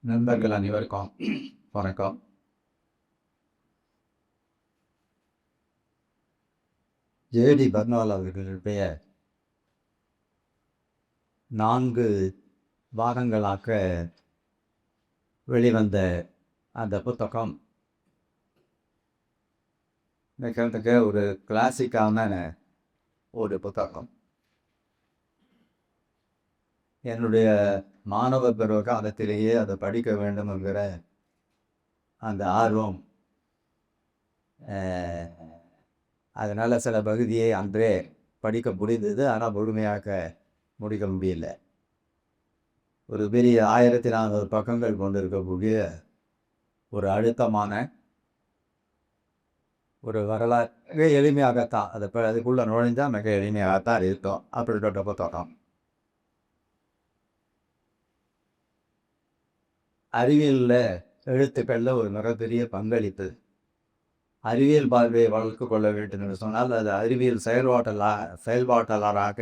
நண்பர்கள் அனைவருக்கும் வணக்கம். ஜேடி பர்னால் அவர்களுடைய 4 பாகங்களாக வெளிவந்த அந்த புத்தகம் மிக ஒரு கிளாசிக்கான ஒரு புத்தகம். என்னுடைய மாணவ பருவ காலத்திலேயே அதை படிக்க வேண்டும் என்கிற அந்த ஆர்வம், அதனால் சில பகுதியை அன்றே படிக்க முடிந்தது. ஆனால் முழுமையாக முடிக்க முடியல. ஒரு பெரிய 1400 பக்கங்கள் கொண்டிருக்கக்கூடிய ஒரு அழுத்தமான ஒரு வரலாறு. மிக எளிமையாகத்தான் அதுக்குள்ளே நுழைஞ்சால் மிக எளிமையாகத்தான் இருக்கும். அப்படிப்பட்ட புத்தகம். அறிவியலில் எழுத்துக்களில் ஒரு மிகப்பெரிய பங்களிப்பு. அறிவியல் பார்வையை வளர்த்து கொள்ள வேண்டும் என்று சொன்னால் அது அறிவியல் செயல்பாட்டாளராக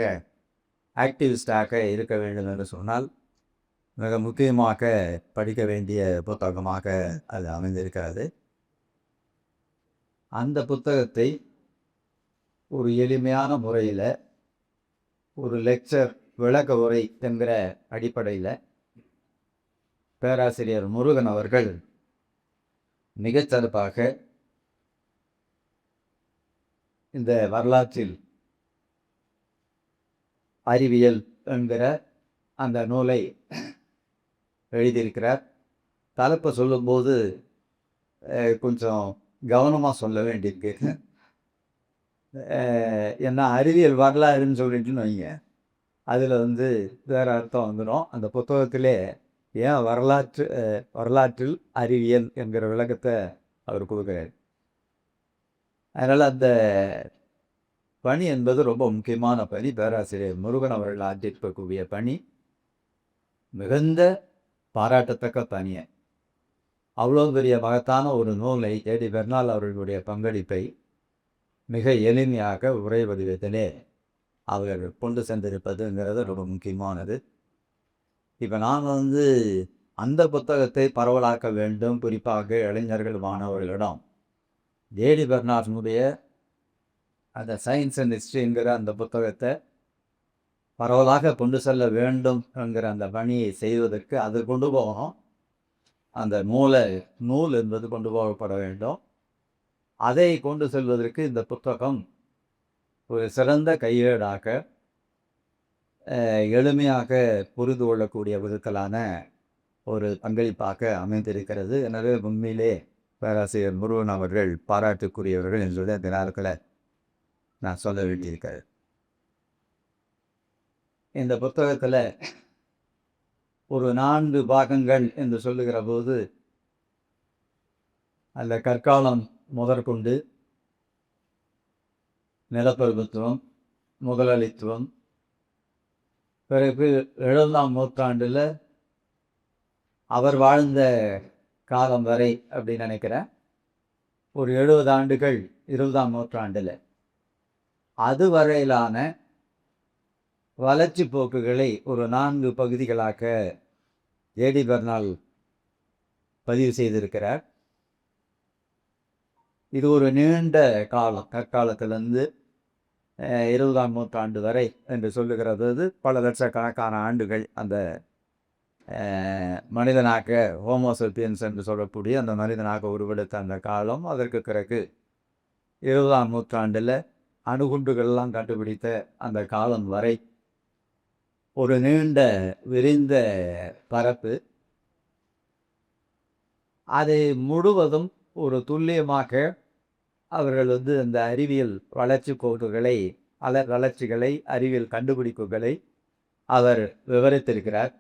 ஆக்டிவிஸ்டாக இருக்க வேண்டும் என்று சொன்னால் மிக முக்கியமாக படிக்க வேண்டிய புத்தகமாக அது அமைந்திருக்கிறது. அந்த புத்தகத்தை ஒரு எளிமையான முறையில் ஒரு லெக்சர் விளக்க உரை என்கிற அடிப்படையில் பேராசிரியர் முருகன் அவர்கள் மிகச்சிறப்பாக இந்த வரலாற்றில் அறிவியல் என்கிற அந்த நூலை எழுதியிருக்கிறார். தலைப்பை சொல்லும்போது கொஞ்சம் கவனமாக சொல்ல வேண்டியிருக்கு. ஏன்னா அறிவியல் வரலாறுன்னு சொல்லிட்டுன்னு வைங்க, அதில் வேறு அர்த்தம் வந்துடும். அந்த புத்தகத்திலே ஏன் வரலாற்றில் அறிவியல் என்கிற விளக்கத்தை அவர் கொடுக்குறார். அதனால் அந்த பணி என்பது ரொம்ப முக்கியமான பணி. பேராசிரியர் முருகன் அவர்கள் ஆற்றிருக்கக்கூடிய பணி மிகுந்த பாராட்டத்தக்க பணியை. அவ்வளோ பெரிய மகத்தான ஒரு நூலை ஜேடி பர்னால் அவர்களுடைய பங்களிப்பை மிக எளிமையாக உரை வடிவத்திலே அவர் கொண்டு சென்றிருப்பதுங்கிறது ரொம்ப முக்கியமானது. இப்போ நான் அந்த புத்தகத்தை பரவலாக்க வேண்டும், குறிப்பாக இளைஞர்கள் மாணவர்களிடம் ஜேடி பர்னால்னுடைய அந்த சயின்ஸ் அண்ட் ஹிஸ்ட்ரிங்கிற அந்த புத்தகத்தை பரவலாக கொண்டு செல்ல வேண்டும் என்கிற அந்த பணியை செய்வதற்கு அது கொண்டு போகணும். அந்த நூல் என்பது கொண்டு போகப்பட வேண்டும். அதை கொண்டு செல்வதற்கு இந்த புத்தகம் ஒரு சிறந்த கையேடாக எளிமையாக புரிந்து கொள்ளக்கூடிய விதத்திலான ஒரு பங்களிப்பாக அமைந்திருக்கிறது. எனவே உண்மையிலே பேராசிரியர் முருகன் அவர்கள் பாராட்டுக்குரியவர்கள் என்பதை இந்த நாட்களை நான் சொல்ல வேண்டியிருக்கிறது. இந்த புத்தகத்தில் ஒரு 4 பாகங்கள் என்று சொல்லுகிற போது அந்த கற்காலம் முதற்கொண்டு நிலப்பிரபுத்துவம், முதலாளித்துவம், பிறகு 7ஆம் நூற்றாண்டில் அவர் வாழ்ந்த காலம் வரை அப்படின்னு நினைக்கிறேன். ஒரு 70 ஆண்டுகள் 20ஆம் நூற்றாண்டில் அது வரையிலான வளர்ச்சி போக்குகளை ஒரு 4 பகுதிகளாக ஜேடி பர்னால் பதிவு செய்திருக்கிறார். இது ஒரு நீண்ட காலம், கற்காலத்திலிருந்து 20ஆம் நூற்றாண்டு வரை என்று சொல்லுகிறது. பல லட்சக்கணக்கான ஆண்டுகள் அந்த மனிதனாக ஹோமோசேப்பியன்ஸ் என்று சொல்லக்கூடிய அந்த மனிதனாக உருவெடுத்த அந்த காலம். அதற்கு பிறகு 20ஆம் நூற்றாண்டில் அணுகுண்டுகள்லாம் கண்டுபிடித்த அந்த காலம் வரை ஒரு நீண்ட விரிந்த பரப்பு. அதை முழுவதும் ஒரு துல்லியமாக அவர்கள் அந்த அறிவியல் வளர்ச்சி கோடுகளை வளர்ச்சிகளை அறிவியல் கண்டுபிடிப்புகளை அவர் விவரித்திருக்கிறார்.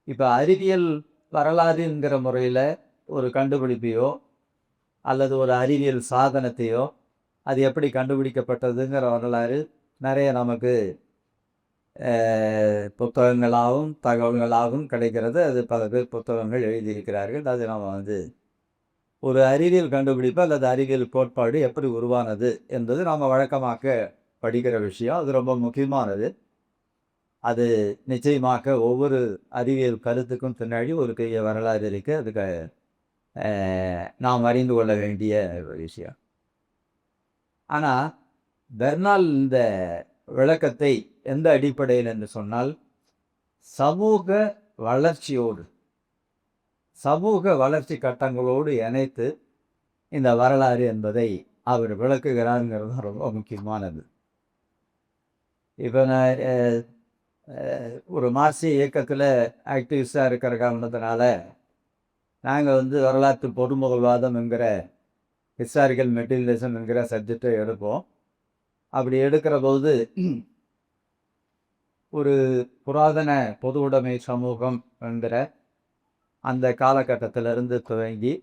இப்போ அறிவியல் வரலாறுங்கிற முறையில் ஒரு கண்டுபிடிப்பையோ அல்லது ஒரு அறிவியல் சாதனத்தையோ அது எப்படி கண்டுபிடிக்கப்பட்டதுங்கிற வரலாறு நிறைய நமக்கு புத்தகங்களாகவும் தகவல்களாகவும் கிடைக்கிறது. அது பல பேர் புத்தகங்கள் எழுதியிருக்கிறார்கள். அது நம்ம ஒரு அறிவியல் கண்டுபிடிப்பு அல்லது அறிவியல் கோட்பாடு எப்படி உருவானது என்பது நாம் வழக்கமாக படிக்கிற விஷயம். அது ரொம்ப முக்கியமானது. அது நிச்சயமாக ஒவ்வொரு அறிவியல் கருத்துக்கும் பின்னாடி ஒரு பெரிய வரலாறு இருக்கு. அதுக்கு நாம் அறிந்து கொள்ள வேண்டிய ஒரு விஷயம். ஆனா, பெர்னால் இந்த விளக்கத்தை எந்த அடிப்படையில் என்று சொன்னால், சமூக வளர்ச்சியோடு, சமூக வளர்ச்சி கட்டங்களோடு இணைத்து இந்த வரலாறு என்பதை அவர் விளக்குகிறாருங்கிறது தான் ரொம்ப முக்கியமானது. இப்போ நான் ஒரு மார்க்சிய இயக்கத்தில் ஆக்டிவிஸ்டாக இருக்கிற காரணத்தினால நாங்கள் வந்து வரலாற்று பொதுமுகல்வாதம் என்கிற ஹிஸ்டாரிக்கல் மெட்டீரியலிசம் என்கிற சப்ஜெக்டை எடுப்போம். அப்படி எடுக்கிற போது ஒரு புராதன பொது உடைமை சமூகம் என்கிற அந்த காலகட்டத்திலிருந்து துவங்கி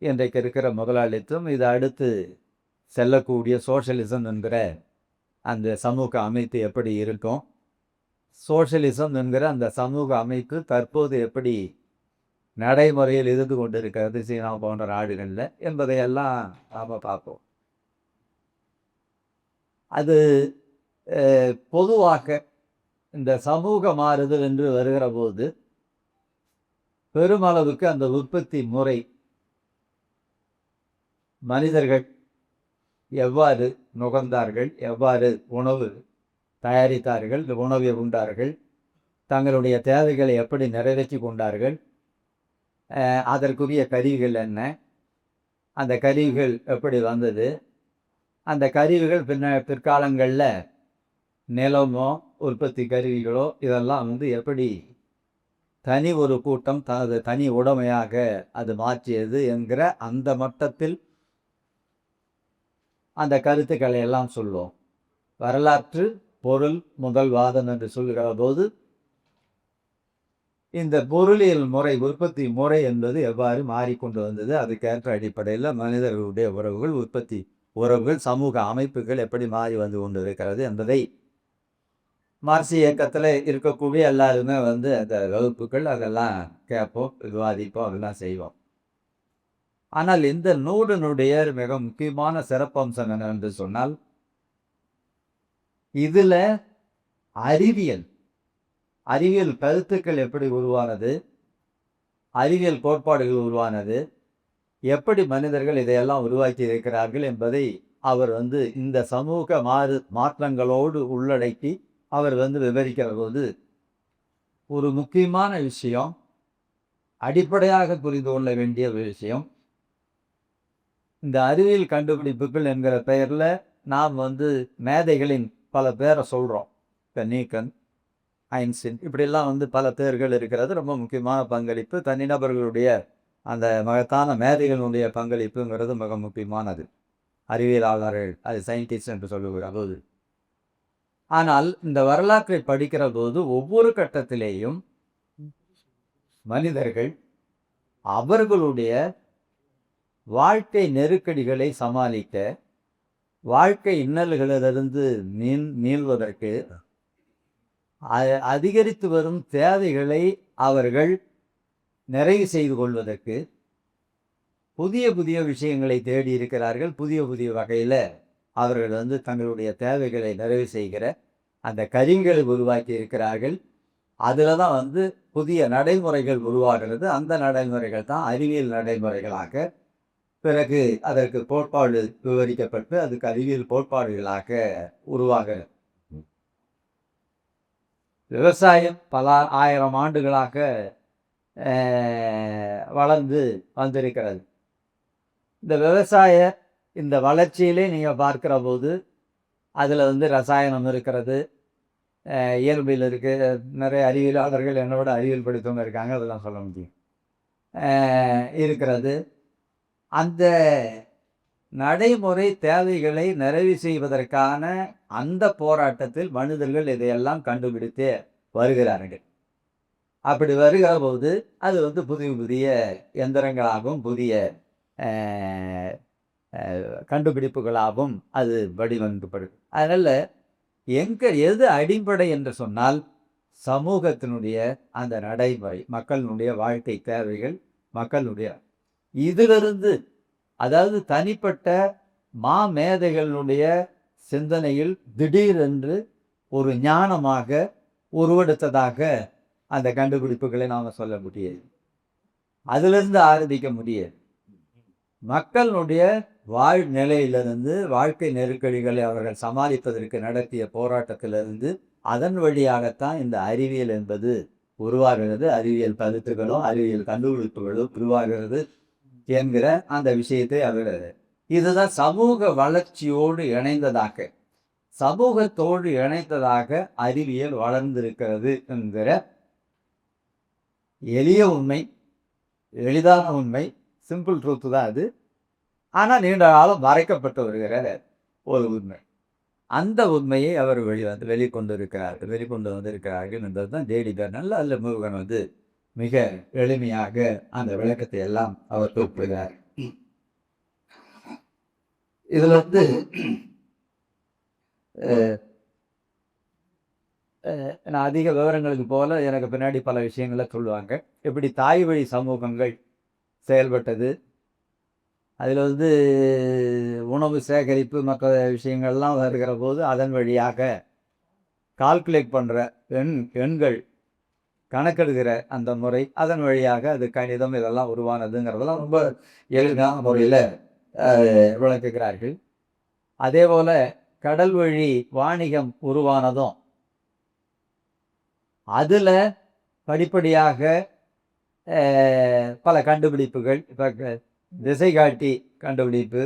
இன்றைக்கு இருக்கிற முதலாளித்துவம், இது அடுத்து செல்லக்கூடிய சோஷலிசம் என்கிற அந்த சமூக அமைப்பு எப்படி இருக்கும், சோஷலிசம் என்கிற அந்த சமூக அமைப்பு தற்போது எப்படி நடைமுறையில் இருந்து கொண்டிருக்கிறது சீனா போன்ற நாடுகளில் என்பதையெல்லாம் நாம் பார்ப்போம். அது பொதுவாக இந்த சமூக மாறுதல் என்று வருகிற போது பெருமளவுக்கு அந்த உற்பத்தி முறை, மனிதர்கள் எவ்வாறு நுகர்ந்தார்கள், எவ்வாறு உணவு தயாரித்தார்கள், உணவை உண்டார்கள், தங்களுடைய தேவைகளை எப்படி நிறைவேற்றி கொண்டார்கள், அதற்குரிய கருவிகள் என்ன, அந்த கருவிகள் எப்படி வந்தது, அந்த கருவிகள் பிற்காலங்களில் நிலமோ உற்பத்தி கருவிகளோ இதெல்லாம் வந்து எப்படி தனி ஒரு கூட்டம் தனி உடைமையாக அது மாற்றியது என்கிற அந்த மட்டத்தில் அந்த கருத்துக்களை எல்லாம் சொல்லுவோம். வரலாற்று பொருள் முதல்வாதம் என்று சொல்கிற போது இந்த பொருளியல் முறை, உற்பத்தி முறை என்பது எவ்வாறு மாறிக்கொண்டு வந்தது, அதுக்கேற்ற அடிப்படையில் மனிதர்களுடைய உறவுகள், உற்பத்தி உறவுகள், சமூக அமைப்புகள் எப்படி மாறி வந்து கொண்டு இருக்கிறது என்பதை மார்க்சிய இயக்கத்தில் இருக்கக்கூடிய எல்லாருமே வந்து அந்த வகுப்புகள் அதெல்லாம் கேட்போம், விவாதிப்போம், அதெல்லாம் செய்வோம். ஆனால் இந்த நூலினுடைய மிக முக்கியமான சிறப்பம்சம் என்னவென்று சொன்னால், இதுல அறிவியல் கருத்துக்கள் எப்படி உருவானது, அறிவியல் கோட்பாடுகள் உருவானது, எப்படி மனிதர்கள் இதையெல்லாம் உருவாக்கி இருக்கிறார்கள் என்பதை அவர் வந்து இந்த சமூக மாற்றங்களோடு உள்ளடக்கி அவர் வந்து விவரிக்கிற போது ஒரு முக்கியமான விஷயம், அடிப்படையாக புரிந்து கொள்ள வேண்டிய விஷயம், இந்த அறிவியல் கண்டுபிடிப்புகள் என்கிற பெயரில் நாம் வந்து மேதைகளின் பல பேரை சொல்கிறோம். இப்போ நியூட்டன், ஐன்ஸ்டீன், இப்படிலாம் வந்து பல பேர்கள் இருக்கிறது. ரொம்ப முக்கியமான பங்களிப்பு, தனிநபர்களுடைய அந்த மகத்தான மேதைகளுடைய பங்களிப்புங்கிறது மிக முக்கியமானது. அறிவியலாளர்கள், அது சயின்டிஸ்ட் என்று சொல்லுகிற போது. ஆனால் இந்த வரலாற்றை படிக்கிற போது ஒவ்வொரு கட்டத்திலேயும் மனிதர்கள் அவர்களுடைய வாழ்க்கை நெருக்கடிகளை சமாளிக்க, வாழ்க்கை இன்னல்களிலிருந்து மீள்வதற்கு, அதிகரித்து வரும் தேவைகளை அவர்கள் நிறைவு செய்து கொள்வதற்கு புதிய புதிய விஷயங்களை தேடி இருக்கிறார்கள். புதிய புதிய வகையில் அவர்கள் வந்து தங்களுடைய தேவைகளை நிறைவு செய்கிற அந்த கருவிகளை உருவாக்கி இருக்கிறார்கள். அதில் தான் வந்து புதிய நடைமுறைகள் உருவாகிறது. அந்த நடைமுறைகள் தான் அறிவியல் நடைமுறைகளாக பிறகு அதற்கு கோட்பாடு விவரிக்கப்பட்டு அதுக்கு அறிவியல் கோட்பாடுகளாக உருவாகிறது. விவசாயம் பல ஆயிரம் ஆண்டுகளாக வளர்ந்து வந்திருக்கிறது. இந்த விவசாய இந்த வளர்ச்சியிலே நீங்கள் பார்க்கிற போது அதில் வந்து ரசாயனம் இருக்கிறது, இயல்பில் இருக்குது. நிறைய அறிவியலாளர்கள் என்னோட அறிவியல் படித்தவங்க இருக்காங்க, அதெல்லாம் சொல்ல முடியும் இருக்கிறது. அந்த நடைமுறை தேவைகளை நிறைவு செய்வதற்கான அந்த போராட்டத்தில் மனிதர்கள் இதையெல்லாம் கண்டுபிடித்து வருகிறார்கள். அப்படி வருகிற போது அது வந்து புதிய புதிய எந்திரங்களாகவும் புதிய கண்டுபிடிப்புகளாகவும் அது வடிவமைக்கப்படுது. அதனால் எது அடிப்படை என்று சொன்னால் சமூகத்தினுடைய அந்த நடைமுறை, மக்களுடைய வாழ்க்கை தேவைகள், மக்களுடைய இதிலிருந்து, அதாவது தனிப்பட்ட மேதைகளுடைய சிந்தனையில் திடீரென்று ஒரு ஞானமாக உருவெடுத்ததாக அந்த கண்டுபிடிப்புகளை நாம் சொல்ல முடியாது. அதிலிருந்து ஆரம்பிக்க முடியாது. மக்களுடைய வாழ்நிலையிலிருந்து, வாழ்க்கை நெருக்கடிகளை அவர்கள் சமாளிப்பதற்கு நடத்திய போராட்டத்திலிருந்து, அதன் வழியாகத்தான் இந்த அறிவியல் என்பது உருவாகிறது. அறிவியல் கருத்துக்களும் அறிவியல் கண்டுபிடிப்புகளும் உருவாகிறது என்கிற அந்த விஷயத்தை அவர்கள் இதுதான் சமூக வளர்ச்சியோடு இணைந்ததாக, சமூகத்தோடு இணைந்ததாக அறிவியல் வளர்ந்திருக்கிறது என்கிற எளிய உண்மை, எளிதான உண்மை, சிம்பிள் ட்ரூத்து தான் அது. ஆனால் நீண்ட காலம் மறைக்கப்பட்டு வருகிற ஒரு உண்மை. அந்த உண்மையை அவர் வெளிக்கொண்டு வந்திருக்கிறார்கள் என்பது தான் ஜேடி பெர்னல். அதில் முருகன் மிக எளிமையாக அந்த விளக்கத்தை எல்லாம் அவர் குறிப்பிடுகிறார். இதில் நான் அதிக விவரங்களுக்கு போல எனக்கு பின்னாடி பல விஷயங்களை சொல்லுவாங்க. எப்படி தாய் வழி சமூகங்கள் செயல்பட்டது, அதில் உணவு சேகரிப்பு மற்ற விஷயங்கள்லாம் வருகிற போது அதன் வழியாக கால்குலேட் பண்ணுற எண்கள் கணக்கெடுக்கிற அந்த முறை, அதன் வழியாக அது கணிதம் இதெல்லாம் உருவானதுங்கிறதெல்லாம் ரொம்ப எளிதான முறையில் விளக்குகிறார்கள். அதே போல் கடல் வழி வாணிகம் உருவானதும் அதில் படிப்படியாக பல கண்டுபிடிப்புகள், இப்போ திசை காட்டி கண்டுபிடிப்பு,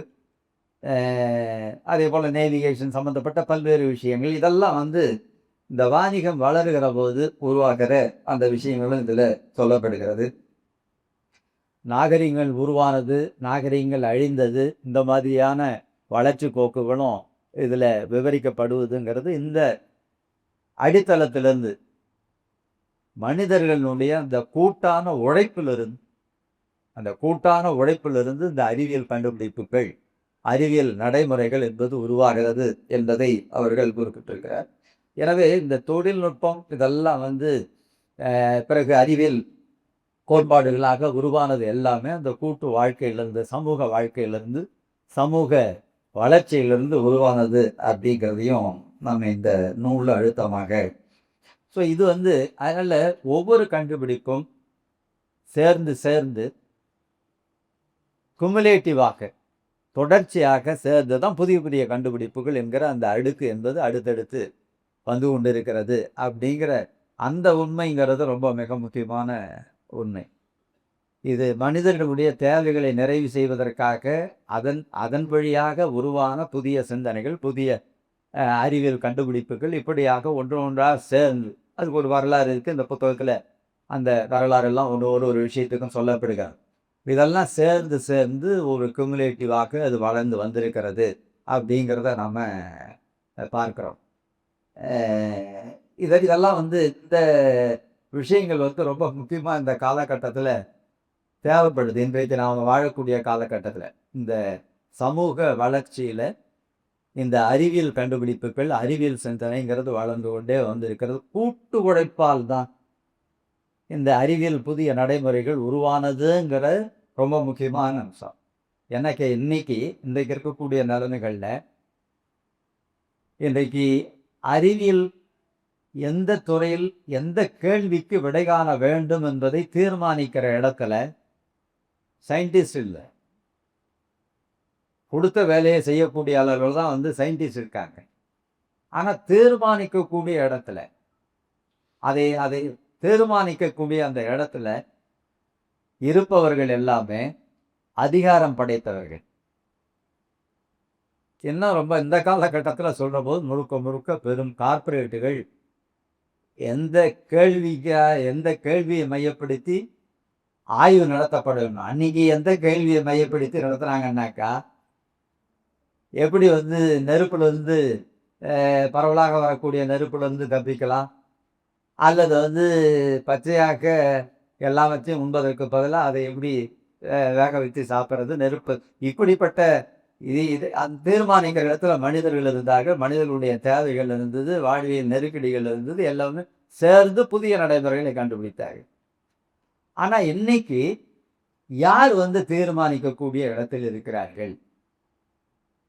அதே போல் நேவிகேஷன் சம்மந்தப்பட்ட பல்வேறு விஷயங்கள், இதெல்லாம் இந்த வாணிகம் வளருகிற போது உருவாகிற அந்த விஷயங்களும் இதில் சொல்லப்படுகிறது. நாகரிகங்கள் உருவானது, நாகரிகங்கள் அழிந்தது, இந்த மாதிரியான வளர்ச்சி போக்குகளும் இதில் விவரிக்கப்படுவதுங்கிறது இந்த அடித்தளத்திலிருந்து மனிதர்களுடைய அந்த கூட்டான உழைப்பிலிருந்து இந்த அறிவியல் கண்டுபிடிப்புகள், அறிவியல் நடைமுறைகள் என்பது உருவாகிறது என்பதை அவர்கள் குறிப்பிட்டிருக்கிறார். எனவே இந்த தொழில்நுட்பம் இதெல்லாம் பிறகு அறிவியல் கோட்பாடுகளாக உருவானது எல்லாமே அந்த கூட்டு வாழ்க்கையிலிருந்து, சமூக வாழ்க்கையிலிருந்து, சமூக வளர்ச்சியிலிருந்து உருவானது அப்படிங்கிறதையும் நம்ம இந்த நூலில் அழுத்தமாக. ஸோ இது அதனால் ஒவ்வொரு கண்டுபிடிப்பும் சேர்ந்து குமுலேட்டிவாக, தொடர்ச்சியாக சேர்ந்து தான் புதிய புதிய கண்டுபிடிப்புகள் என்கிற அந்த அடுக்கு என்பது அடுத்தடுத்து வந்து கொண்டிருக்கிறது அப்படிங்கிற அந்த உண்மைங்கிறது ரொம்ப மிக முக்கியமான உண்மை. இது மனிதர்களுடைய தேவைகளை நிறைவு செய்வதற்காக அதன் வழியாக உருவான புதிய சிந்தனைகள், புதிய அறிவியல் கண்டுபிடிப்புகள் இப்படியாக ஒன்றாக சேர்ந்து அதுக்கு ஒரு வரலாறு இருக்குது. இந்த புத்தகத்தில் அந்த வரலாறெல்லாம் ஒரு விஷயத்துக்கும் சொல்லப்படுகிறது. இதெல்லாம் சேர்ந்து ஒரு குமுலேட்டிவாக அது வளர்ந்து வந்திருக்கிறது அப்படிங்கிறத நாம் பார்க்குறோம். இதெல்லாம் இந்த விஷயங்கள் ரொம்ப முக்கியமாக இந்த காலகட்டத்தில் தேவைப்படுது. இன்றைக்கு நாம் வாழக்கூடிய காலகட்டத்தில் இந்த சமூக வளர்ச்சியில் இந்த அறிவியல் கண்டுபிடிப்புகள், அறிவியல் சிந்தனைங்கிறது வளர்ந்து கொண்டே வந்திருக்கிறது. கூட்டு உழைப்பால் தான் இந்த அறிவியல் புதிய நடைமுறைகள் உருவானதுங்கிற ரொம்ப முக்கியமான அம்சம். எனக்கு இன்றைக்கு இருக்கக்கூடிய நிலைமைகளில் இன்றைக்கு அறிவியல் எந்த துறையில் எந்த கேள்விக்கு விடை காண வேண்டும் என்பதை தீர்மானிக்கிற இடத்துல சயின்டிஸ்ட் இல்லை. கொடுத்த வேலையை செய்யக்கூடிய அளவில் தான் சயின்டிஸ்ட் இருக்காங்க. ஆனால் தீர்மானிக்கக்கூடிய இடத்துல அதை தீர்மானிக்கக்கூடிய அந்த இடத்துல இருப்பவர்கள் எல்லாமே அதிகாரம் படைத்தவர்கள். இன்னும் ரொம்ப இந்த காலகட்டத்தில் சொல்கிற போது முழுக்க பெரும் கார்ப்பரேட்டுகள் எந்த கேள்வியை மையப்படுத்தி ஆய்வு நடத்தப்படும். அன்னைக்கு எந்த கேள்வியை மையப்படுத்தி நடத்துகிறாங்கன்னாக்கா, எப்படி நெருப்புலேருந்து பரவலாக வரக்கூடிய நெருப்புலேருந்து தப்பிக்கலாம், அல்லது பச்சையாக எல்லாவற்றையும் உண்பதற்கு பதிலாக அதை எப்படி வேக வைத்து சாப்பிட்றது, நெருப்பு, இப்படிப்பட்ட இது அந்த தீர்மானிக்கிற இடத்துல மனிதர்கள் இருந்தார்கள். மனிதர்களுடைய தேவைகள் இருந்தது, வாழ்வியல் நெருக்கடிகள் இருந்தது, எல்லாமே சேர்ந்து புதிய நடைமுறைகளை கண்டுபிடித்தார்கள். ஆனால் இன்னைக்கு யார் தீர்மானிக்கக்கூடிய இடத்தில் இருக்கிறார்கள்?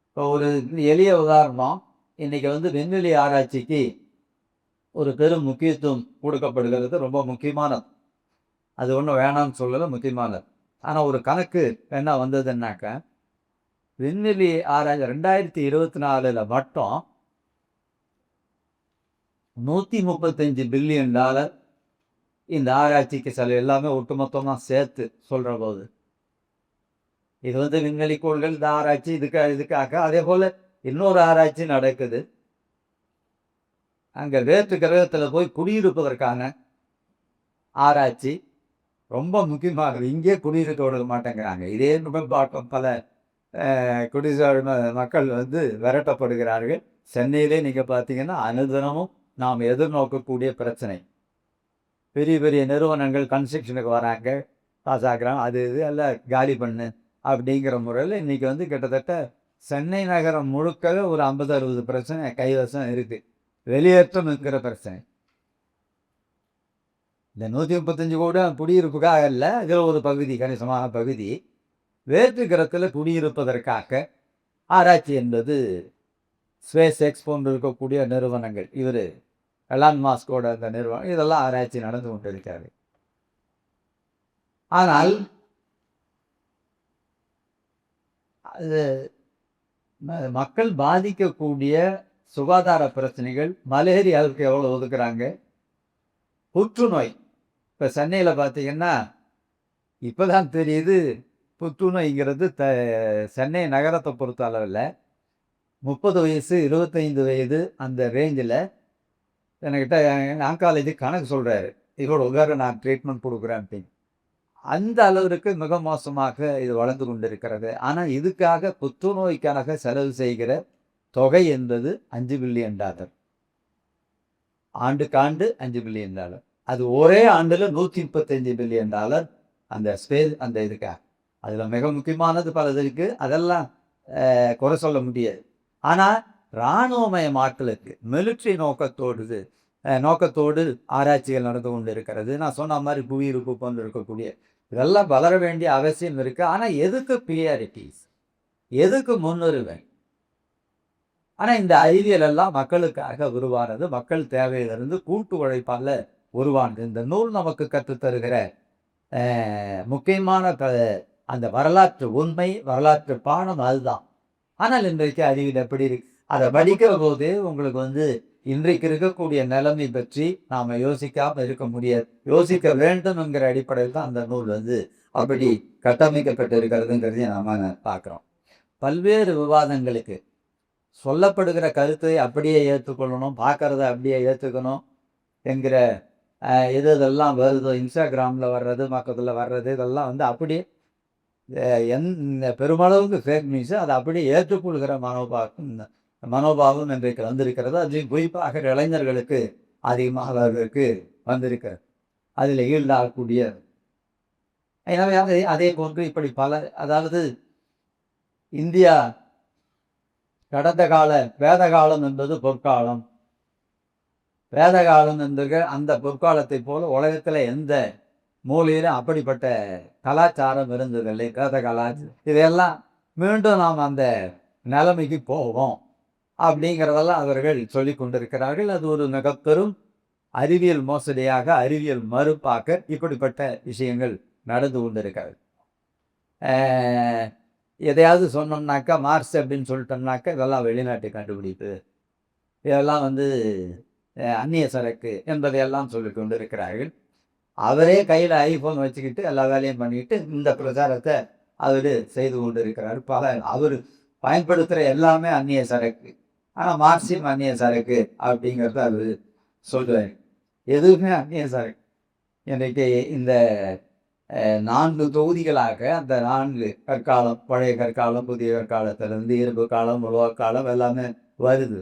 இப்போ ஒரு எளிய உதாரணம், இன்னைக்கு விண்வெளி ஆராய்ச்சிக்கு ஒரு பெரும் முக்கியத்துவம் கொடுக்கப்படுகிறது. ரொம்ப முக்கியமானது. அது ஒன்றும் வேணாம்னு சொல்லலை, முக்கியமானது. ஆனால் ஒரு கணக்கு என்ன வந்ததுன்னாக்கா, விண்வெளி ஆராய்ச்சி 2024 மட்டும் $135 பில்லியன் இந்த ஆராய்ச்சிக்கு செலவு, எல்லாமே ஒட்டுமொத்தமாக சேர்த்து சொல்கிற போது. இது வந்து விண்வெளி கோள்கள், இந்த ஆராய்ச்சி இதுக்காக. அதே போல் இன்னொரு ஆராய்ச்சி நடக்குது. அங்கே வேற்று கிரகத்தில் போய் குடியிருப்பதற்கான ஆராய்ச்சி ரொம்ப முக்கியமாகுது. இங்கே குடியிருக்க விட மாட்டேங்கிறாங்க. இதே பார்க்கும் பல குடிசார் மக்கள் வந்து விரட்டப்படுகிறார்கள். சென்னையிலே நீங்கள் பார்த்தீங்கன்னா அனுதினமும் நாம் எதிர்நோக்கக்கூடிய பிரச்சனை. பெரிய பெரிய நிறுவனங்கள் கன்ஸ்ட்ரக்ஷனுக்கு வராங்க, காசாக்குறாங்க, அது இது எல்லாம் காலி பண்ணு அப்படிங்கிற முறையில் இன்றைக்கி வந்து கிட்டத்தட்ட சென்னை நகரம் முழுக்கவே ஒரு 50-60 பிரச்சனை கைவசம் இருக்குது. வெளியேற்றம்ங்கிற பிரச்சனை. இந்த 135 கோடி குடியிருப்புக்காக இல்லை, இதில் ஒரு பகுதி, கணிசமான பகுதி வேற்று கிரகத்தில் குடியிருப்பதற்காக ஆராய்ச்சி என்பது ஸ்பேஸ் எக்ஸ் போன்று இருக்கக்கூடிய நிறுவனங்கள், இவர் எலான் மாஸ்கோட அந்த நிறுவனம், இதெல்லாம் ஆராய்ச்சி நடந்து கொண்டிருக்காரு. ஆனால் அது மக்கள் பாதிக்கக்கூடிய சுகாதார பிரச்சனைகள், மலேரியாவுக்கு எவ்வளோ ஒதுக்குறாங்க, புற்றுநோய். இப்போ சென்னையில் பார்த்தீங்கன்னா இப்போ தான் தெரியுது, புற்றுநோய்ங்கிறது சென்னை நகரத்தை பொறுத்த அளவில் 30 வயசு 25 வயது அந்த ரேஞ்சில் என்கிட்ட ஆங்காலஜி கணக்கு சொல்கிறாரு, இதோட உதாரணம் நான் ட்ரீட்மெண்ட் கொடுக்குறேன் அப்படின்னு. அந்த அளவிற்கு மிக மோசமாக இது வளர்ந்து கொண்டிருக்கிறது. ஆனால் இதுக்காக புற்றுநோய்க்காக செலவு செய்கிற தொகை என்பது $5 பில்லியன். ஆண்டுக்காண்டு $5 பில்லியன். அது ஒரே ஆண்டில் $135 பில்லியன் அந்த ஸ்பேஸ், அந்த இதுக்காக. அதில் மிக முக்கியமானது பலது இருக்குது, அதெல்லாம் குறை சொல்ல முடியாது. ஆனால் இராணுவமயமாக்கலுக்கு மிலிட்ரி நோக்கத்தோடு ஆராய்ச்சிகள் நடந்து கொண்டு இருக்கிறது. நான் சொன்ன மாதிரி புவியிருப்பு போன்று இருக்கக்கூடிய இதெல்லாம் வளர வேண்டிய அவசியம் இருக்குது. ஆனால் எதுக்கு ப்ரியாரிட்டிஸ், எதுக்கு முன்னுரிமை? ஆனால் இந்த அறிவியல் எல்லாம் மக்களுக்காக உருவானது, மக்கள் தேவையிலிருந்து கூட்டு உழைப்பால் உருவானது. இந்த நூல் நமக்கு கற்றுத்தருகிற முக்கியமான அந்த வரலாற்று உண்மை, வரலாற்று பாடம் அதுதான். ஆனால் இன்றைக்கு அறிவியல் எப்படி இருக்கு, அதை படிக்கிற போது உங்களுக்கு வந்து இன்றைக்கு இருக்கக்கூடிய நிலைமை பற்றி நாம் யோசிக்காமல் இருக்க முடியாது. யோசிக்க வேண்டும் என்கிற அடிப்படையில் தான் அந்த நூல் வந்து அப்படி கட்டமைக்கப்பட்டு இருக்கிறதுங்கிறதையும் நாம் பார்க்குறோம். பல்வேறு விவாதங்களுக்கு சொல்லப்படுகிற கருத்தை அப்படியே ஏற்றுக்கொள்ளணும், பார்க்குறத அப்படியே ஏற்றுக்கணும் என்கிற இதெல்லாம் வருது, இன்ஸ்டாகிராமில் வர்றது, பக்கத்தில் வர்றது, இதெல்லாம் வந்து அப்படியே பெருமளவுக்கு ஃபேக் நியூஸு, அதை அப்படியே ஏற்றுக்கொள்கிற மனோபாவம் இன்றைக்கு வந்திருக்கிறது. அதுலேயும் குறிப்பாக இளைஞர்களுக்கு அதிகமாக அவர்களுக்கு வந்திருக்கிறது. அதில் ஈல்டாகக்கூடிய எனவே அதே போன்று இப்படி பல, அதாவது இந்தியா கடந்த கால வேத காலம் என்பது பொற்காலம். வேத காலம் என்கிற அந்த பொற்காலத்தை போல உலகத்தில் எந்த மூலையிலும் அப்படிப்பட்ட கலாச்சாரம் இருந்ததில்லை. வேத கலாச்சாரம் இதையெல்லாம் மீண்டும் நாம் அந்த நிலைமைக்கு போவோம் அப்படிங்கிறதெல்லாம் அவர்கள் சொல்லி கொண்டிருக்கிறார்கள். அது ஒரு மிக பெரும் அறிவியல் மோசடியாக, அறிவியல் மறுப்பாக இப்படிப்பட்ட விஷயங்கள் நடந்து கொண்டிருக்கிறது. எதையாவது சொன்னோம்னாக்கா, மார்ஸ் அப்படின்னு சொல்லிட்டோம்னாக்கா, இதெல்லாம் வெளிநாட்டு கண்டுபிடிப்பு, இதெல்லாம் வந்து அந்நிய சரக்கு என்பதையெல்லாம் சொல்லி கொண்டிருக்கிறார்கள். அவரே கையில் ஐஃபோன் வச்சுக்கிட்டு எல்லா வேலையும் பண்ணிக்கிட்டு இந்த பிரச்சாரத்தை அவர் செய்து கொண்டு இருக்கிறார். அவர் பயன்படுத்துகிற எல்லாமே அந்நிய சரக்கு. ஆனால் மார்க்சியம் அந்நிய சரக்கு அப்படிங்கிறத அவர் சொல்கிறார். எதுவுமே அந்நிய சரக்கு. இன்றைக்கு இந்த 4 தொகுதிகளாக அந்த 4 கற்காலம், பழைய கற்காலம், புதிய கற்காலத்திலிருந்து இரும்பு காலம், உலோக காலம் எல்லாமே வருது.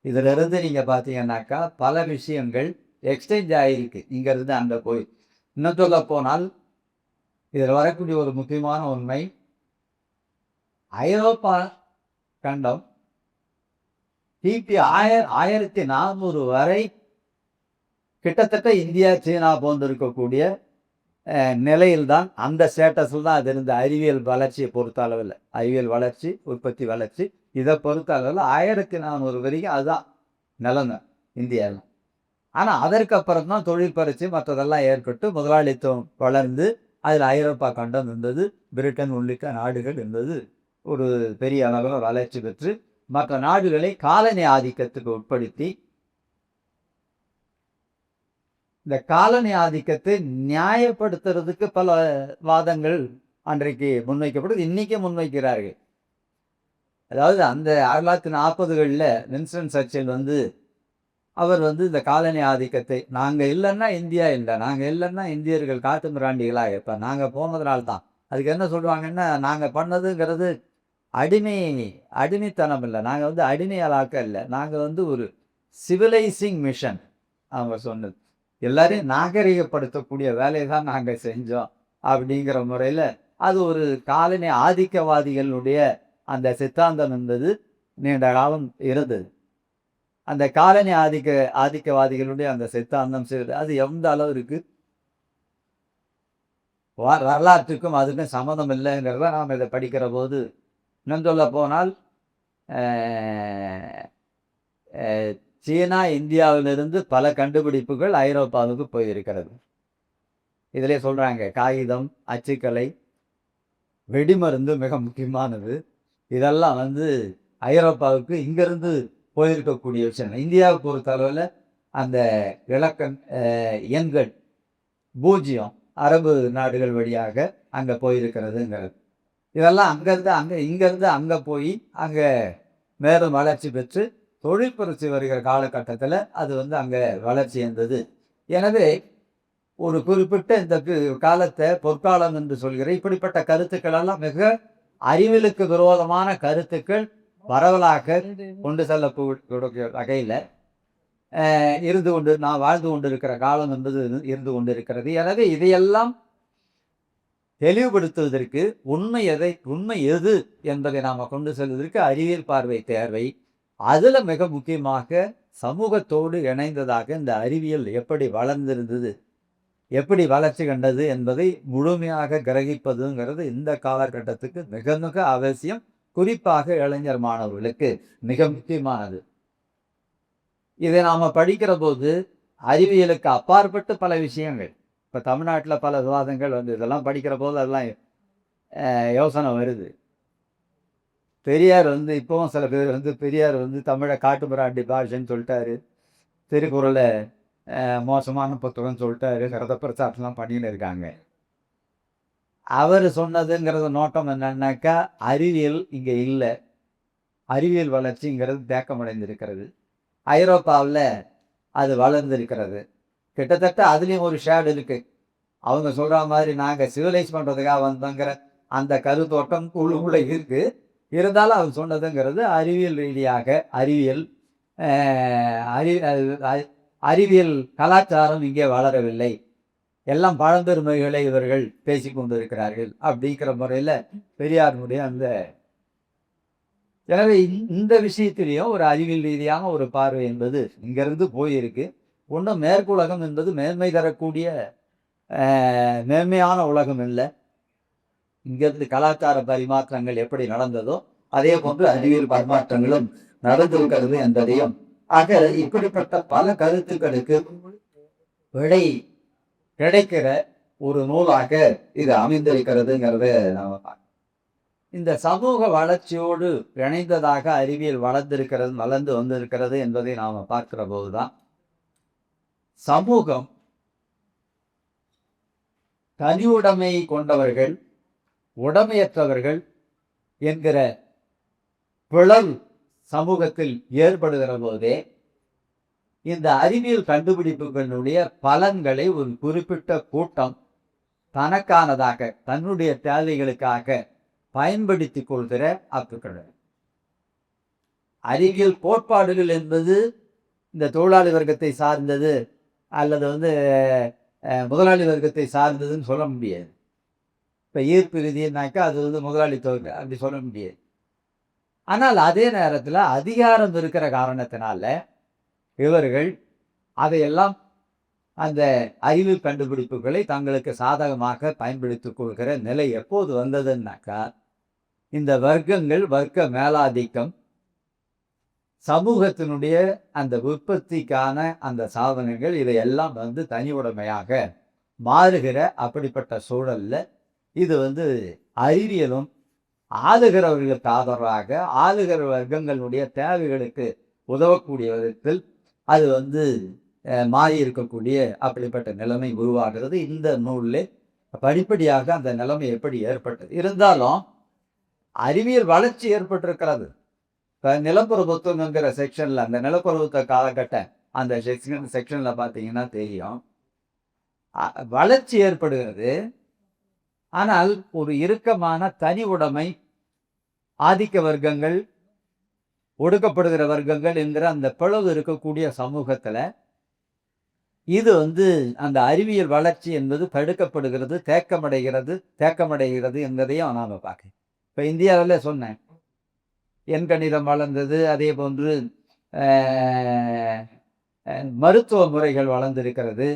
இதிலிருந்து நீங்கள் பார்த்தீங்கன்னாக்கா பல விஷயங்கள் எக்ஸ்சேஞ்ச் ஆகிருக்கு இங்கேருந்து அங்கே போய். இன்னும் சொல்ல போனால் இதில் வரக்கூடிய ஒரு முக்கியமான உண்மை, ஐரோப்பா கண்டம் கிபி 1400 வரை கிட்டத்தட்ட இந்தியா, சீனா போன்று இருக்கக்கூடிய நிலையில்தான், அந்த ஸ்டேட்டஸில் தான் அது இருந்த. அறிவியல் வளர்ச்சியை பொறுத்த அளவில், அறிவியல் வளர்ச்சி, உற்பத்தி வளர்ச்சி, இதை பொறுத்த அளவில் 1400 வரைக்கும் அதுதான் நிலமை இந்தியாவில். ஆனால் அதற்கு அப்புறம் தான் தொழில் பரட்சி மற்றதெல்லாம் ஏற்பட்டு முதலாளித்துவம் வளர்ந்து அதில் ஐரோப்பா கண்டம் இருந்தது, பிரிட்டன் உள்ளிட்ட நாடுகள் இருந்தது. ஒரு பெரிய அளவில் வளர்ச்சி பெற்று மற்ற நாடுகளை காலனி ஆதிக்கத்துக்கு உட்படுத்தி இந்த காலனி ஆதிக்கத்தை நியாயப்படுத்துறதுக்கு பல வாதங்கள் அன்றைக்கு முன்வைக்கப்படுது, இன்னைக்கே முன்வைக்கிறார்கள். அதாவது அந்த 1940களில் வின்ஸ்டன் சர்ச்சில் அவர் இந்த காலனி ஆதிக்கத்தை, நாங்கள் இல்லைன்னா இந்தியா இல்லை, நாங்கள் இல்லைன்னா இந்தியர்கள் காட்டு மிராண்டிகளாக இருப்பார், நாங்கள் போனதுனால தான். அதுக்கு என்ன சொல்லுவாங்கன்னா, நாங்கள் பண்ணதுங்கிறது அடிமைத்தனம் இல்லை, நாங்கள் அடிமையாளாக்க இல்லை, நாங்கள் ஒரு சிவிலைசிங் மிஷன். அவங்க சொன்னது எல்லாரையும் நாகரிகப்படுத்தக்கூடிய வேலையை தான் நாங்கள் செஞ்சோம் அப்படிங்கிற முறையில் அது ஒரு காலனி ஆதிக்கவாதிகளுடைய அந்த சித்தாந்தம் என்பது நீண்ட காலம் இருந்தது. அந்த காலனி ஆதிக்கவாதிகளுடைய அந்த சித்தாந்தம் அது எந்த அளவிற்கு வரலாற்றுக்கும் அதுக்கும் சம்மந்தம் இல்லைங்கிறத நாம் இதை படிக்கிற போது இன்னும் சொல்ல போனால் சீனா இந்தியாவிலிருந்து பல கண்டுபிடிப்புகள் ஐரோப்பாவுக்கு போயிருக்கிறது. இதிலே சொல்கிறாங்க, காகிதம், அச்சுக்கலை, வெடிமருந்து மிக முக்கியமானது. இதெல்லாம் ஐரோப்பாவுக்கு இங்கேருந்து போயிருக்கக்கூடிய விஷயம். இந்தியாவை பொறுத்தளவில் அந்த இலக்கண் எண்கள் 0 அரபு நாடுகள் வழியாக அங்கே போயிருக்கிறதுங்கிறது. இதெல்லாம் இங்கேருந்து அங்கே போய் அங்கே மேலும் வளர்ச்சி பெற்று தொழில் புரட்சி வருகிற காலகட்டத்தில் அது அங்கே வளர்ச்சி இருந்தது. எனவே ஒரு குறிப்பிட்ட இந்த காலத்தை பொற்காலம் என்று சொல்கிற இப்படிப்பட்ட கருத்துக்கள் எல்லாம் மிக அறிவியலுக்கு விரோதமான கருத்துக்கள் பரவலாக கொண்டு செல்லக்கூடிய வகையில் நான் வாழ்ந்து கொண்டிருக்கிற காலம் என்பது இருந்து கொண்டிருக்கிறது. எனவே இதையெல்லாம் தெளிவுபடுத்துவதற்கு உண்மை எது என்பதை நாம் கொண்டு செல்வதற்கு அறிவியல் பார்வை தேவை. அதில் மிக முக்கியமாக சமூகத்தோடு இணைந்ததாக இந்த அறிவியல் எப்படி வளர்ந்திருந்தது, எப்படி வளர்ச்சி கண்டது என்பதை முழுமையாக கிரகிப்பதுங்கிறது இந்த காலகட்டத்துக்கு மிக மிக அவசியம். குறிப்பாக இளைஞர் மாணவர்களுக்கு மிக முக்கியமானது. இதை நாம் படிக்கிற போது அறிவியலுக்கு அப்பாற்பட்டு பல விஷயங்கள், இப்போ தமிழ்நாட்டில் பல விவாதங்கள் இதெல்லாம் படிக்கிற போது அதெல்லாம் யோசனை வருது. பெரியார் இப்போவும் சில பேர் பெரியார் தமிழை காட்டு மிராண்டி பாஷைன்னு சொல்லிட்டாரு, திருக்குறளை மோசமான புத்தகம்னு சொல்லிட்டாரு, கரத பிரச்சாரம்லாம் பண்ணின்னு இருக்காங்க. அவர் சொன்னதுங்கிறது நோக்கம் என்னன்னாக்கா, அறிவியல் இங்கே இல்லை, அறிவியல் வளர்ச்சிங்கிறது தேக்கமடைந்திருக்கிறது, ஐரோப்பாவில் அது வளர்ந்திருக்கிறது. கிட்டத்தட்ட அதுலேயும் ஒரு ஷேடு இருக்குது. அவங்க சொல்கிற மாதிரி நாங்கள் சிவிலைஸ் பண்ணுறதுக்காக வந்தோங்கிற அந்த கருத்தோட்டம் உள்ளே இருக்குது. இருந்தாலும் அவர் சொன்னதுங்கிறது அறிவியல் ரீதியாக அறிவியல் கலாச்சாரம் இங்கே வளரவில்லை, எல்லாம் பழம்பெருமைகளை இவர்கள் பேசி கொண்டு இருக்கிறார்கள் அப்படிங்கிற முறையில் பெரியாருடைய எனவே இந்த விஷயத்திலையும் ஒரு அறிவியல் ரீதியான ஒரு பார்வை என்பது இங்கிருந்து போயிருக்கு. ஒன்றும் மேற்குலகம் என்பது மேன்மை தரக்கூடிய மேன்மையான உலகம் இல்லை. இங்கிருந்து கலாச்சார பரிமாற்றங்கள் எப்படி நடந்ததோ அதே போன்று அறிவியல் பரிமாற்றங்களும் நடந்திருக்கிறது என்பதையும், ஆக இப்படிப்பட்ட பல கருத்துக்களுக்கு விடை கிடைக்கிற ஒரு நூலாக இது அமைந்திருக்கிறதுங்கிறத நாம பார்க்கணும். இந்த சமூக வளர்ச்சியோடு இணைந்ததாக அறிவியல் வளர்ந்து வந்திருக்கிறது என்பதை நாம பார்க்கிற போதுதான் சமூகம் தனியுடைமை கொண்டவர்கள், உடைமையற்றவர்கள் என்கிற பிளவு சமூகத்தில் ஏற்படுகிற போதே இந்த அறிவியல் கண்டுபிடிப்புகளுடைய பலன்களை ஒரு குறிப்பிட்ட கூட்டம் தனக்கானதாக தன்னுடைய தேவைகளுக்காக பயன்படுத்தி கொள்கிற ஆட்கள். அறிவியல் கோட்பாடுகள் என்பது இந்த தொழிலாளி வர்க்கத்தை சார்ந்தது அல்லது முதலாளி வர்க்கத்தை சார்ந்ததுன்னு சொல்ல முடியாது. இப்போ ஈர்ப்பு விதினாக்கா அது முதலாளித்துவம் அப்படி சொல்ல முடியாது. ஆனால் அதே நேரத்தில் அதிகாரம் இருக்கிற காரணத்தினால இவர்கள் அதையெல்லாம் அந்த அறிவியல் கண்டுபிடிப்புகளை தங்களுக்கு சாதகமாக பயன்படுத்திக் கொள்கிற நிலை எப்போது வந்ததுன்னாக்கா, இந்த வர்க்க மேலாதிக்கம் சமூகத்தினுடைய அந்த உற்பத்திக்கான அந்த சாதனங்கள் இதையெல்லாம் வந்து தனி உடைமையாக மாறுகிற அப்படிப்பட்ட சூழல்ல இது வந்து அறிவியலும் ஆளுகிறவர்களுக்கு ஆதரவாக ஆளுகிற வர்க்கங்களுடைய தேவைகளுக்கு உதவக்கூடிய விதத்தில் அது வந்து மாறி இருக்கக்கூடிய அப்படிப்பட்ட நிலைமை உருவாகிறது. இந்த நூலில் படிப்படியாக அந்த நிலைமை எப்படி ஏற்பட்டது இருந்தாலும் அறிவியல் வளர்ச்சி ஏற்பட்டிருக்கிறது. இப்போ நிலப்பிரபுத்துவங்கிற செக்ஷனில் அந்த நிலப்பிரபுத்துவ காலகட்டம் அந்த செக்ஷனில் பார்த்தீங்கன்னா தெரியும் வளர்ச்சி ஏற்படுகிறது. ஆனால் ஒரு இறுக்கமான தனி உடைமை ஆதிக்க வர்க்கங்கள் ஒடுக்கப்படுகிற வர்க்கங்கள் என்கிற அந்த பிளவு இருக்கக்கூடிய சமூகத்துல இது வந்து அந்த அறிவியல் வளர்ச்சி என்பது தடுக்கப்படுகிறது, தேக்கமடைகிறது என்பதையும் நாம பார்க்க. இப்ப இந்தியாவில் சொன்னேன் எண்கணிதம் வளர்ந்தது, அதே போன்று மருத்துவ முறைகள் வளர்ந்திருக்கிறது.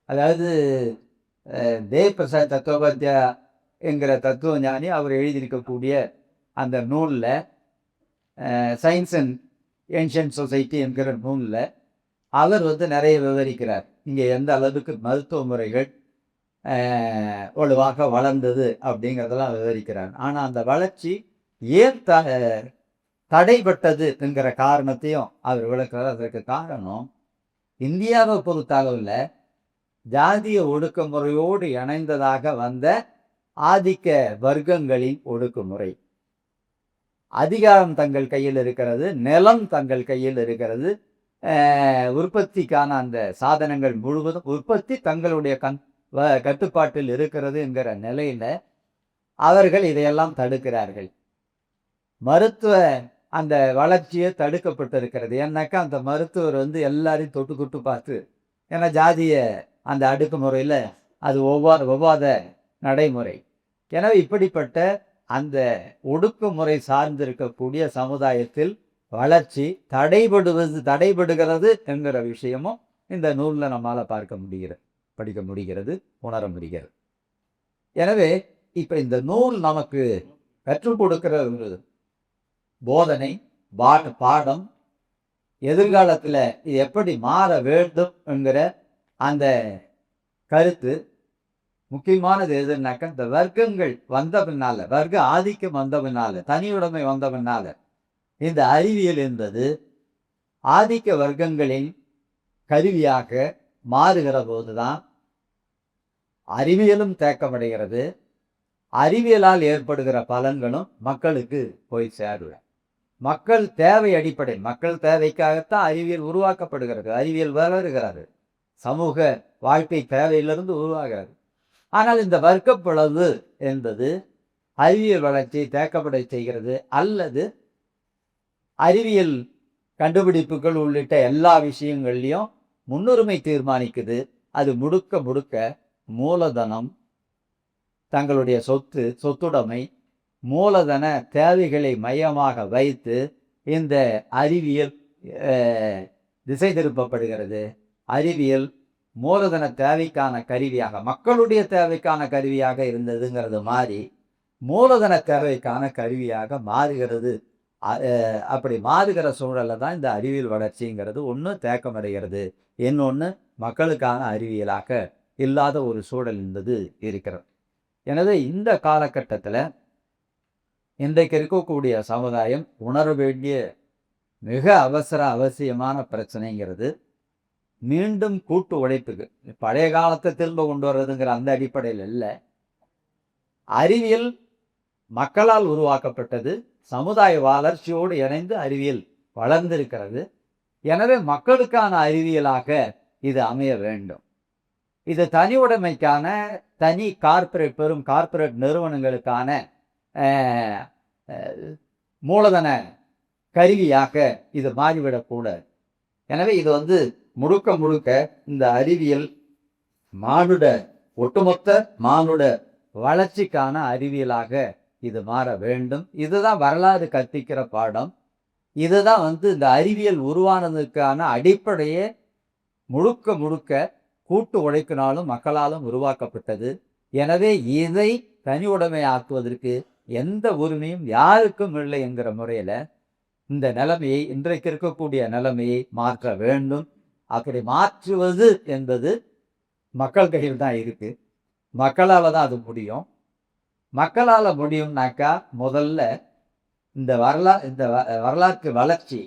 அதாவது தேவ் பிரசாத் தத்துவபாத்தியா என்கிற தத்துவ ஞானி அவர் எழுதியிருக்கக்கூடிய அந்த நூலில் சயின்ஸ் அண்ட் ஏன்ஷியன்ட் சொசைட்டி என்கிற நூலில் அவர் வந்து நிறைய விவரிக்கிறார். இங்கே எந்த அளவுக்கு மருத்துவ முறைகள் வலுவாக வளர்ந்தது அப்படிங்கிறதெல்லாம் விவரிக்கிறார். ஆனால் அந்த வளர்ச்சி ஏன் தடைப்பட்டது என்கிற காரணத்தையும் அவர் விளக்கிறார். அதற்கு காரணம் இந்தியாவை பொறுத்தளவில் ஜாதிய ஒடுக்குமுறையோடு இணைந்ததாக வந்த ஆதிக்க வர்க்கங்களின் ஒடுக்குமுறை. அதிகாரம் தங்கள் கையில் இருக்கிறது, நிலம் தங்கள் கையில் இருக்கிறது, உற்பத்திக்கான அந்த சாதனங்கள் முழுவதும் உற்பத்தி தங்களுடைய கட்டுப்பாட்டில் இருக்கிறது என்கிற நிலையில அவர்கள் இதையெல்லாம் தடுக்கிறார்கள். மருத்துவ அந்த வளர்ச்சியை தடுக்கப்பட்டிருக்கிறது. ஏன்னாக்கா அந்த மருத்துவர் வந்து எல்லாரையும் தொட்டு பார்த்து, ஏன்னா ஜாதிய அந்த அடுக்குமுறையில் அது ஒவ்வாத நடைமுறை. எனவே இப்படிப்பட்ட அந்த ஒடுக்குமுறை சார்ந்திருக்கக்கூடிய சமுதாயத்தில் வளர்ச்சி தடைபடுகிறது என்கிற விஷயமும் இந்த நூலில் நம்மால் படிக்க முடிகிறது, உணர முடிகிறது. எனவே இப்போ இந்த நூல் நமக்கு கற்றுக் கொடுக்கிற ஒரு போதனை பாடம் எதிர்காலத்தில் இது எப்படி மாற வேண்டும் என்கிற அந்த கருத்து முக்கியமானது எதுனாக்க இந்த வர்க்கங்கள் வந்த பின்னால, வர்க்க ஆதிக்கம் வந்த பின்னால, தனியுடைமை வந்த பின்னால இந்த அறிவியல் என்பது ஆதிக்க வர்க்கங்களின் கருவியாக மாறுகிற போதுதான் அறிவியலும் தேக்கமடைகிறது. அறிவியலால் ஏற்படுகிற பலன்களும் மக்களுக்கு போய் சேருவேன். மக்கள் தேவை அடிப்படை, மக்கள் தேவைக்காகத்தான் அறிவியல் உருவாக்கப்படுகிறது, அறிவியல் வளர்கிறது, சமூக வாழ்க்கை தேவையிலிருந்து உருவாகிறது. ஆனால் இந்த வர்க்கப்பிளவு என்பது அறிவியல் வளர்ச்சியை தேக்கப்படை செய்கிறது, அல்லது அறிவியல் கண்டுபிடிப்புகள் உள்ளிட்ட எல்லா விஷயங்கள்லையும் முன்னுரிமை தீர்மானிக்குது. அது முழுக்க மூலதனம், தங்களுடைய சொத்துடைமை, மூலதன தேவைகளை மையமாக வைத்து இந்த அறிவியல் திசை திருப்பப்படுகிறது. அறிவியல் மூலதன தேவைக்கான கருவியாக, மக்களுடைய தேவைக்கான கருவியாக இருந்ததுங்கிறது மாதிரி மூலதன தேவைக்கான கருவியாக மாறுகிறது. அப்படி மாறுகிற சூழலில் தான் இந்த அறிவியல் வளர்ச்சிங்கிறது ஒன்று தேக்கமடைகிறது, இன்னொன்று மக்களுக்கான அறிவியலாக இல்லாத ஒரு சூழல் என்பது இருக்கிறது. எனவே இந்த காலகட்டத்தில் இன்றைக்கு இருக்கக்கூடிய சமுதாயம் உணர வேண்டிய மிக அவசியமான பிரச்சனைங்கிறது மீண்டும் கூட்டு உழைப்புக்கு, பழைய காலத்தை திரும்ப கொண்டு வர்றதுங்கிற அந்த அடிப்படையில் இல்லை. அறிவியல் மக்களால் உருவாக்கப்பட்டது, சமுதாய வளர்ச்சியோடு இணைந்து அறிவியல் வளர்ந்திருக்கிறது. எனவே மக்களுக்கான அறிவியலாக இது அமைய வேண்டும். இது தனி உடைமைக்கான பெரும் கார்ப்பரேட் நிறுவனங்களுக்கான மூலதன கருவியாக இது மாறிவிடக்கூடாது. எனவே இது வந்து முழுக்க இந்த அறிவியல் ஒட்டுமொத்த மானுட வளர்ச்சிக்கான அறிவியலாக இது மாற வேண்டும். இதுதான் வரலாறு கற்பிக்கிற பாடம். இதுதான் வந்து இந்த அறிவியல் உருவானதுக்கான அடிப்படையே முழுக்க கூட்டு உழைப்பினாலும் மக்களாலும் உருவாக்கப்பட்டது. எனவே இதை தனி உடைமை ஆக்குவதற்கு எந்த உரிமையும் யாருக்கும் இல்லை என்கிற முறையில் இந்த நிலைமையை, இன்றைக்கு இருக்கக்கூடிய நிலைமையை மாற்ற வேண்டும். அப்படி மாற்றுவது என்பது மக்கள் கையில் தான் இருக்கு. மக்களால தான் அது முடியும். மக்களால முடியும்னாக்கா, முதல்ல இந்த வரலாற்று வளர்ச்சி,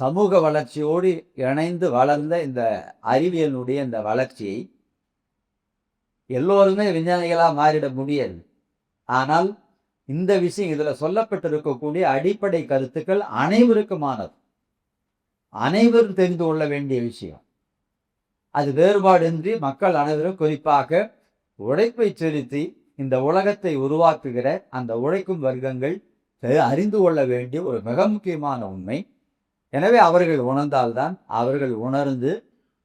சமூக வளர்ச்சியோடு இணைந்து வளர்ந்த இந்த அறிவியலுடைய இந்த வளர்ச்சியை எல்லோருமே விஞ்ஞானிகளா மாறிட முடியாது. ஆனால் இந்த விஷயம் இதுல சொல்லப்பட்டிருக்கக்கூடிய அடிப்படை கருத்துக்கள் அனைவருக்குமானது. அனைவரும் தெரிந்து கொள்ள வேண்டிய விஷயம். அது வேறுபாடின்றி மக்கள் அனைவரும் குறிப்பாக உழைப்பை செலுத்தி இந்த உலகத்தை உருவாக்குகிற அந்த உழைக்கும் வர்க்கங்கள் அறிந்து கொள்ள வேண்டிய ஒரு மிக முக்கியமான உண்மை. எனவே அவர்கள் உணர்ந்தால்தான், அவர்கள் உணர்ந்து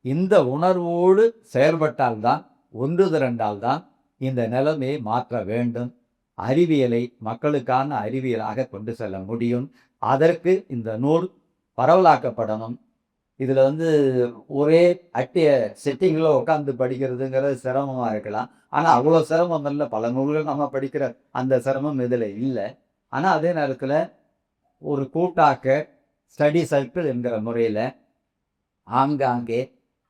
இந்த உணர்வோடு செயல்பட்டால்தான், ஒன்று திரண்டால்தான் இந்த நிலைமையை மாற்ற வேண்டும். அறிவியலை மக்களுக்கான அறிவியலாக கொண்டு செல்ல முடியும். அதற்கு இந்த நூல் பரவலாக்கப்படணும். இதில் ஒரே அட்டிய செட்டிங்கில் உட்காந்து படிக்கிறதுங்கிறது சிரமமாக இருக்கலாம். ஆனால் அவ்வளோ சிரமம் இல்லை. பல நூல்கள் நம்ம படிக்கிற அந்த சிரமம் இதில் இல்லை. ஆனால் அதே நேரத்தில் ஒரு கூட்டாக்க ஸ்டடி சர்க்கிள் என்கிற முறையில் ஆங்காங்கே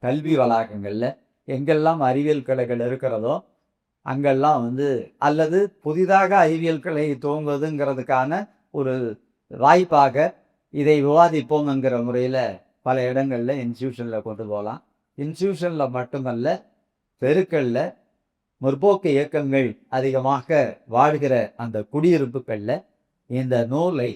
கல்வி வளாகங்களில் எங்கெல்லாம் அறிவியல் கிளைகள் இருக்கிறதோ அங்கெல்லாம் அல்லது புதிதாக அறிவியல் கிளை துவங்குவதுங்கிறதுக்கான ஒரு வாய்ப்பாக இதை விவாதிப்போம்ங்கிற முறையில் பல இடங்களில் இன்ஸ்டியூஷனில் கொண்டு போகலாம். இன்ஸ்டியூஷனில் மட்டுமல்ல, தெருக்களில் முற்போக்கு இயக்கங்கள் அதிகமாக வாழ்கிற அந்த குடியிருப்புகளில் இந்த நூலை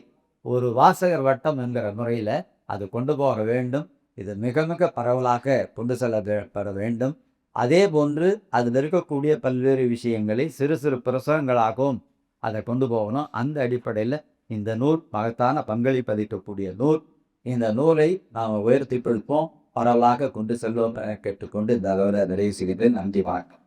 ஒரு வாசகர் வட்டம் என்கிற முறையில் அது கொண்டு போக வேண்டும். இது மிக மிக பரவலாக கொண்டு செல்லப்பட வேண்டும். அதே போன்று அதில் இருக்கக்கூடிய பல்வேறு விஷயங்களை சிறு சிறு பிரசங்கங்களாகவும் அதை கொண்டு போகணும். அந்த அடிப்படையில் இந்த நூல் மகத்தான பங்களிப்பளிக்கக்கூடிய நூல். இந்த நூலை நாம் உயர்த்தி பிடிப்போம், பரவலாக கொண்டு செல்வோம் என கேட்டுக்கொண்டு இந்த அளவில் நிறைவு செய்கிறேன். நன்றி, வணக்கம்.